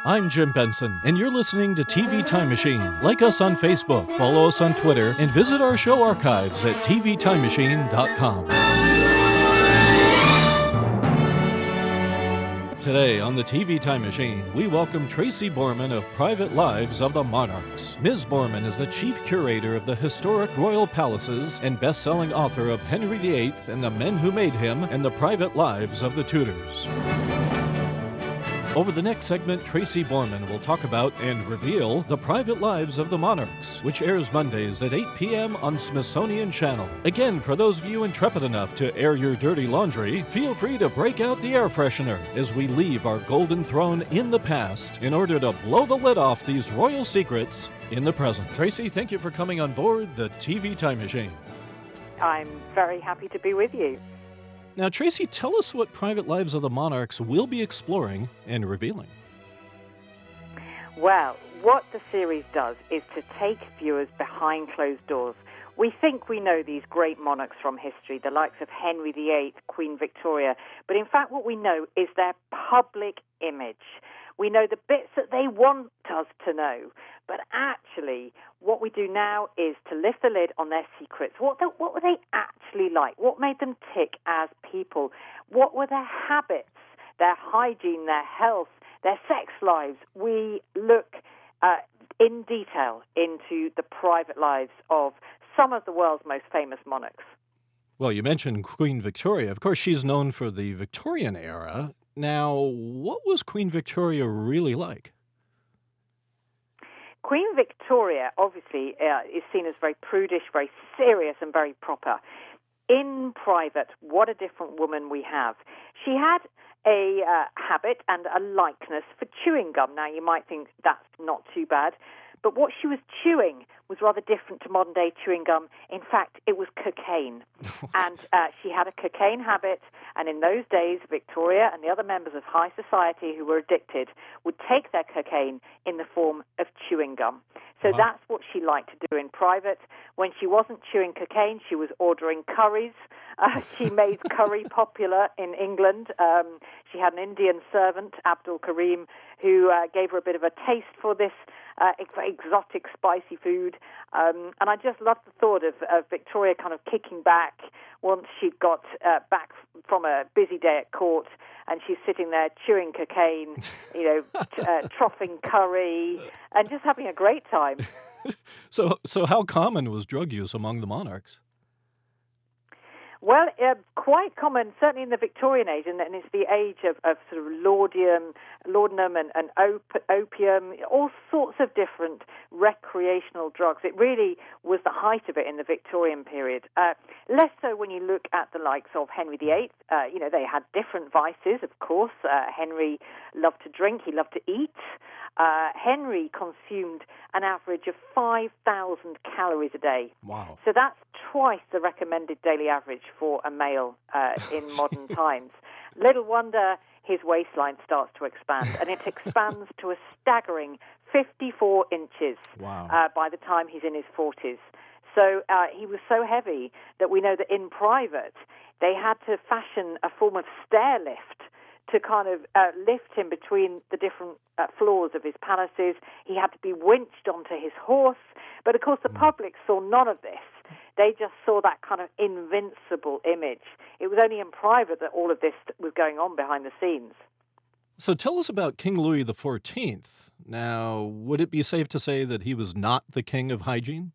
I'm Jim Benson, and you're listening to TV Time Machine. Like us on Facebook, follow us on Twitter, and visit our show archives at tvtimemachine.com. Today on the TV Time Machine, we welcome Tracy Borman of Private Lives of the Monarchs. Ms. Borman is the chief curator of the historic royal palaces and best-selling author of Henry VIII and the Men Who Made Him and the Private Lives of the Tudors. Over the next segment, Tracy Borman will talk about and reveal The Private Lives of the Monarchs, which airs Mondays at 8 p.m. on Smithsonian Channel. Again, for those of you intrepid enough to air your dirty laundry, feel free to break out the air freshener as we leave our golden throne in the past in order to blow the lid off these royal secrets in the present. Tracy, thank you for coming on board the TV Time Machine. I'm very happy to be with you. Now, Tracy, tell us what Private Lives of the Monarchs will be exploring and revealing. Well, what the series does is to take viewers behind closed doors. We think we know these great monarchs from history, the likes of Henry VIII, Queen Victoria, but in fact what we know is their public image. We know the bits that they want us to know, but actually what we do now is to lift the lid on their secrets. What were they actually like? What made them tick as people? What were their habits, their hygiene, their health, their sex lives? We look in detail into the private lives of some of the world's most famous monarchs. Well, you mentioned Queen Victoria. Of course, she's known for the Victorian era. Now, what was Queen Victoria really like? Queen Victoria, obviously, is seen as very prudish, very serious, and very proper. In private, what a different woman we have. She had a habit and a likeness for chewing gum. Now, you might think that's not too bad, but what she was chewing was rather different to modern-day chewing gum. In fact, it was cocaine. And she had a cocaine habit, and in those days, Victoria and the other members of high society who were addicted would take their cocaine in the form of chewing gum. So That's what she liked to do in private. When she wasn't chewing cocaine, she was ordering curries. She made curry popular in England. She had an Indian servant, Abdul Karim, who gave her a bit of a taste for this exotic, spicy food. And I just love the thought of Victoria kind of kicking back once she'd got back from a busy day at court, and she's sitting there chewing cocaine, troughing curry, and just having a great time. So how common was drug use among the monarchs? Well, quite common, certainly in the Victorian age, and it's the age of sort of laudanum and opium, all sorts of different recreational drugs. It really was the height of it in the Victorian period. Less so when you look at the likes of Henry VIII. They had different vices, of course. Henry loved to drink, he loved to eat. Henry consumed an average of 5,000 calories a day. Wow. So that's twice the recommended daily average for a male in modern times. Little wonder his waistline starts to expand, and it expands to a staggering 54 inches by the time he's in his 40s. So he was so heavy that we know that in private they had to fashion a form of stair lift to kind of lift him between the different floors of his palaces. He had to be winched onto his horse. But, of course, the public saw none of this. They just saw that kind of invincible image. It was only in private that all of this was going on behind the scenes. So tell us about King Louis XIV. Now, would it be safe to say that he was not the king of hygiene?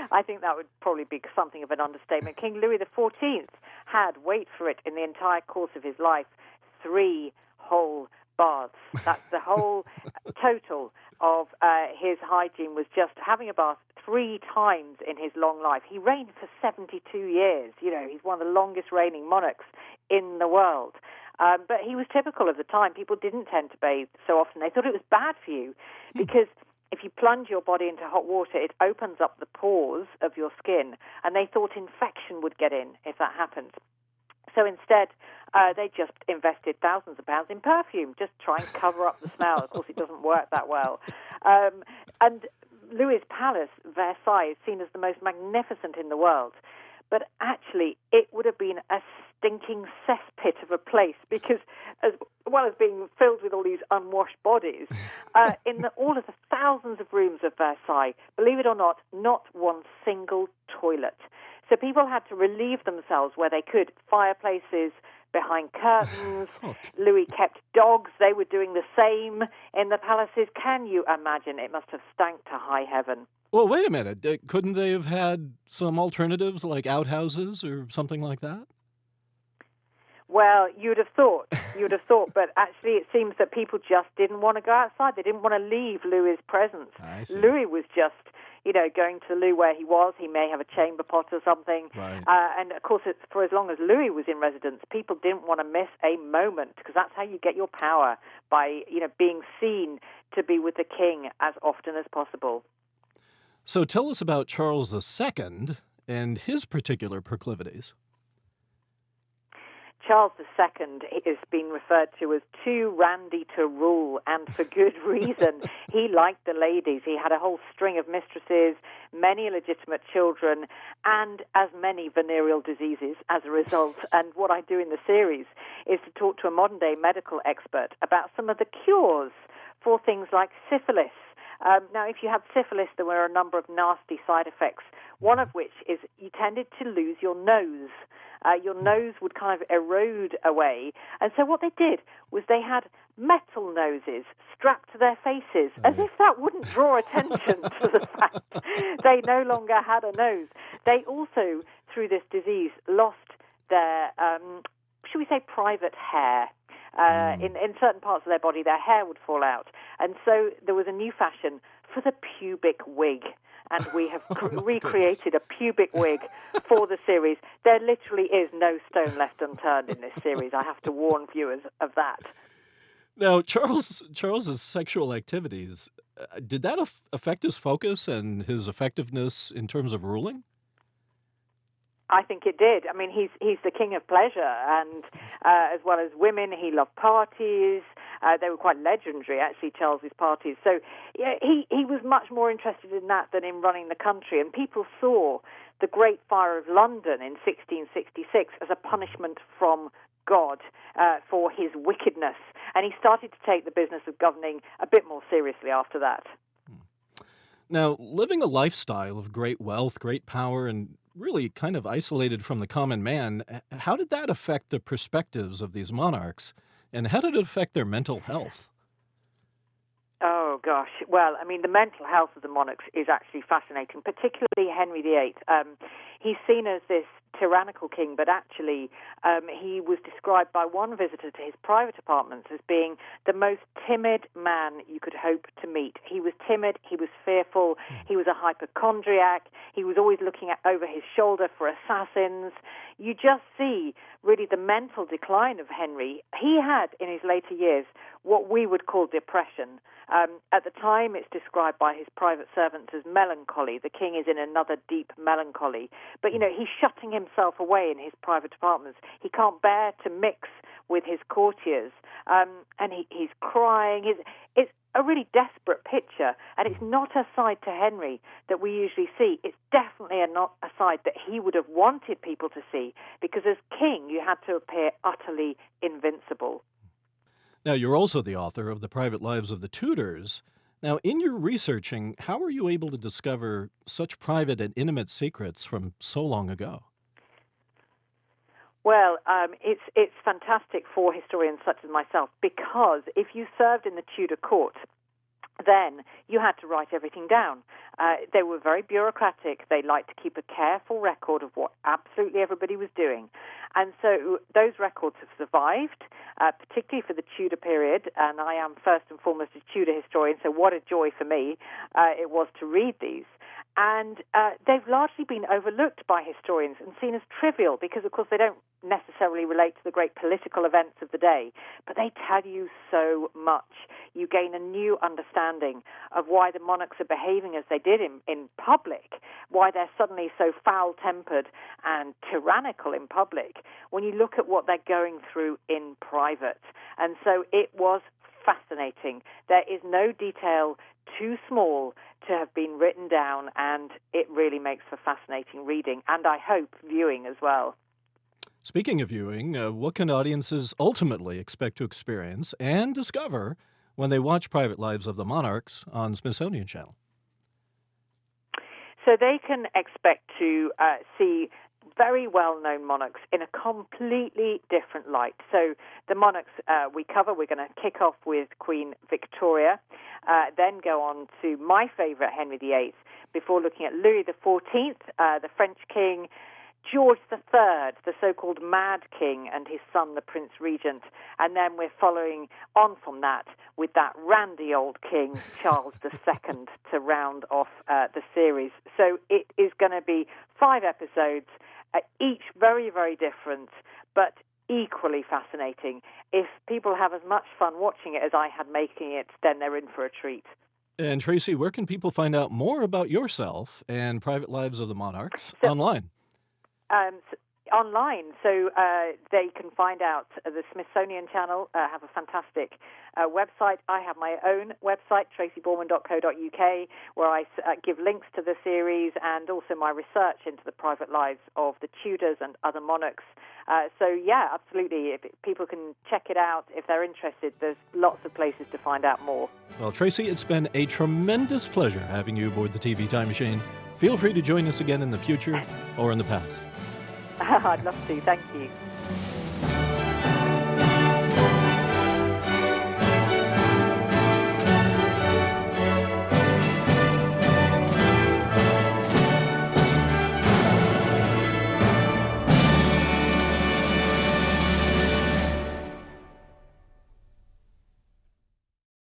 I think that would probably be something of an understatement. King Louis XIV had, wait for it, in the entire course of his life, 3 whole baths. That's the whole total of his hygiene, was just having a bath 3 times in his long life. He reigned for 72 years. He's one of the longest reigning monarchs in the world. But he was typical of the time. People didn't tend to bathe so often. They thought it was bad for you because if you plunge your body into hot water, it opens up the pores of your skin, and they thought infection would get in if that happened. So instead, they just invested thousands of pounds in perfume, just try and cover up the smell. Of course, it doesn't work that well. And Louis's palace, Versailles, is seen as the most magnificent in the world. But actually, it would have been a stinking cesspit of a place because, as well as being filled with all these unwashed bodies, all of the thousands of rooms of Versailles, believe it or not one single toilet. So people had to relieve themselves where they could. Fireplaces, behind curtains. Louis kept dogs. They were doing the same in the palaces. Can you imagine? It must have stank to high heaven. Well, wait a minute. Couldn't they have had some alternatives like outhouses or something like that? Well, you'd have thought, but actually it seems that people just didn't want to go outside. They didn't want to leave Louis's presence. Louis was just, going to the loo where he was. He may have a chamber pot or something. Right. And, of course, for as long as Louis was in residence, people didn't want to miss a moment because that's how you get your power, by, being seen to be with the king as often as possible. So tell us about Charles II and his particular proclivities. Charles II is being referred to as too randy to rule, and for good reason. He liked the ladies. He had a whole string of mistresses, many illegitimate children, and as many venereal diseases as a result. And what I do in the series is to talk to a modern-day medical expert about some of the cures for things like syphilis. Now, if you had syphilis, there were a number of nasty side effects, one of which is you tended to lose your nose. Your nose would kind of erode away. And so what they did was they had metal noses strapped to their faces, as if that wouldn't draw attention to the fact they no longer had a nose. They also, through this disease, lost their, should we say, private hair. In certain parts of their body, their hair would fall out. And so there was a new fashion for the pubic wig. And we have recreated a pubic wig for the series. There literally is no stone left unturned in this series. I have to warn viewers of that. Now, Charles's sexual activities, did that affect his focus and his effectiveness in terms of ruling? I think it did. I mean, he's the king of pleasure, and as well as women, he loved parties. They were quite legendary, actually, Charles's parties. So yeah, he was much more interested in that than in running the country. And people saw the Great Fire of London in 1666 as a punishment from God for his wickedness. And he started to take the business of governing a bit more seriously after that. Now, living a lifestyle of great wealth, great power, and really kind of isolated from the common man, how did that affect the perspectives of these monarchs, and how did it affect their mental health? Oh, gosh. Well, I mean, the mental health of the monarchs is actually fascinating, particularly Henry VIII. He's seen as this tyrannical king, but actually he was described by one visitor to his private apartments as being the most timid man you could hope to meet. He was timid, he was fearful, he was a hypochondriac, he was always looking over his shoulder for assassins. You just see really the mental decline of Henry. He had, in his later years, what we would call depression. At the time, it's described by his private servants as melancholy. The king is in another deep melancholy. But, he's shutting himself away in his private apartments. He can't bear to mix with his courtiers. And he's crying. It's a really desperate picture. And it's not a side to Henry that we usually see. It's definitely not a side that he would have wanted people to see, because as king, you had to appear utterly invincible. Now, you're also the author of The Private Lives of the Tudors. Now, in your researching, how were you able to discover such private and intimate secrets from so long ago? Well, it's fantastic for historians such as myself, because if you served in the Tudor court, then you had to write everything down. They were very bureaucratic. They liked to keep a careful record of what absolutely everybody was doing. And so those records have survived, particularly for the Tudor period. And I am first and foremost a Tudor historian, so what a joy for me it was to read these. And they've largely been overlooked by historians and seen as trivial because, of course, they don't necessarily relate to the great political events of the day. But they tell you so much. You gain a new understanding of why the monarchs are behaving as they did in public, why they're suddenly so foul-tempered and tyrannical in public when you look at what they're going through in private. And so it was fascinating. There is no detail too small to have been written down, and it really makes for fascinating reading, and I hope viewing as well. Speaking of viewing, what can audiences ultimately expect to experience and discover when they watch Private Lives of the Monarchs on Smithsonian Channel? So they can expect to see very well-known monarchs in a completely different light. So the monarchs we're going to kick off with Queen Victoria, then go on to my favourite, Henry VIII, before looking at Louis XIV, the French king, George III, the so-called Mad King, and his son, the Prince Regent. And then we're following on from that with that randy old king, Charles II, to round off the series. So it is going to be 5 episodes, each very, very different, but equally fascinating. If people have as much fun watching it as I had making it, then they're in for a treat. And Tracy, where can people find out more about yourself and Private Lives of the Monarchs online? Online, so they can find out the Smithsonian Channel have a fantastic website. I have my own website, tracyborman.co.uk, where I give links to the series and also my research into the private lives of the Tudors and other monarchs. So, yeah, absolutely. If people can check it out if they're interested. There's lots of places to find out more. Well, Tracy, it's been a tremendous pleasure having you aboard the TV Time Machine. Feel free to join us again in the future or in the past. I'd love to. Thank you.